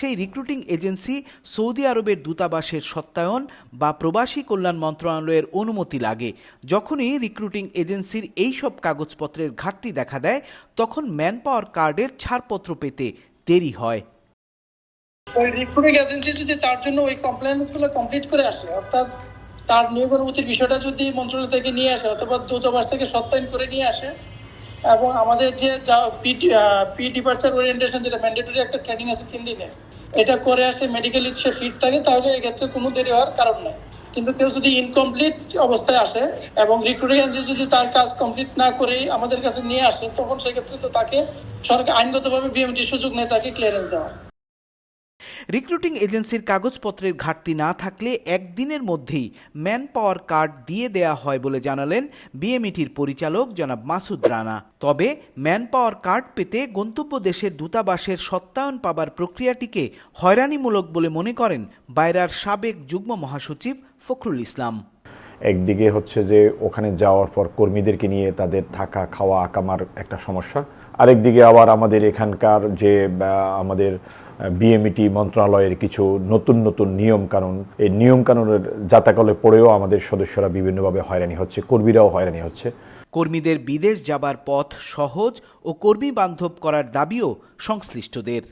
সেই recruiting agency Saudi আরবের দূতাবাসের সত্যায়ন বা প্রবাসী কল্যাণ মন্ত্রণালয়ের অনুমতি লাগে। যখনই রিক্রুটিং এজেন্সির এই সব কাগজপত্রের ঘাটতি দেখা দেয়, তখন ম্যান পাওয়ার কার্ডের ছাড়পত্র পেতে দেরি হয়। ওই রিক্রুটিং এজেন্সি যদি তার জন্য ওই কমপ্লেইন্সগুলো কমপ্লিট করে আসে, অর্থাৎ তার নিয়োগ অনুমতির বিষয়টা যদি মন্ত্রণালয় থেকে নিয়ে আসে অথবা দূতাবাস থেকে সত্যায়ন করে নিয়ে আসে, এবং আমাদের যে পি ডিপার্চার ওরিয়েন্টেশন, যেটা ম্যান্ডেটরি একটা ট্রেনিং আছে 3 দিনের, এটা করে আসলে মেডিকেলি সে ফিট থাকে, তাহলে এক্ষেত্রে কোনো দেরি হওয়ার কারণ নেই। কিন্তু কেউ যদি ইনকমপ্লিট অবস্থায় আসে এবং রিক্রুটিং এজেন্সি যদি তার কাজ কমপ্লিট না করে আমাদের কাছে নিয়ে আসে, তখন সেক্ষেত্রে তো তাকে সরকার আইনগতভাবে বিএমটির সুযোগ নেই তাকে ক্লিয়ারেন্স দেওয়া। রিক্রুটিং এজেন্সির কাগজপত্রের ঘাটতি না থাকলে একদিনের মধ্যেই ম্যান পাওয়ার কার্ড দিয়ে দেয়া হয় বলে জানালেন বিএমইটির পরিচালক জনাব মাসুদ রানা। তবে ম্যান পাওয়ার কার্ড পেতে গন্তব্য দেশের দূতাবাসের সত্যায়ন পাবার প্রক্রিয়াটিকে হয়রানিমূলক বলে মনে করেন বায়রার সাবেক যুগ্ম মহাসচিব ফখরুল ইসলাম। একদিকে হচ্ছে যে ওখানে যাওয়ার পর কর্মীদেরকে নিয়ে তাদের থাকা খাওয়া আকামার একটা সমস্যা, আরেকদিকে আবার আমাদের এখানকার যে আমাদের বিএমইটি মন্ত্রণালয়ের কিছু নতুন নতুন নিয়মকানুন, এই নিয়মকানুনের জাতাকলে পড়েও আমাদের সদস্যরা বিভিন্নভাবে হয়রানি হচ্ছে, কর্মীরাও হয়রানি হচ্ছে। কর্মীদের বিদেশ যাবার পথ সহজ ও কর্মী বান্ধব করার দাবিও সংশ্লিষ্টদের।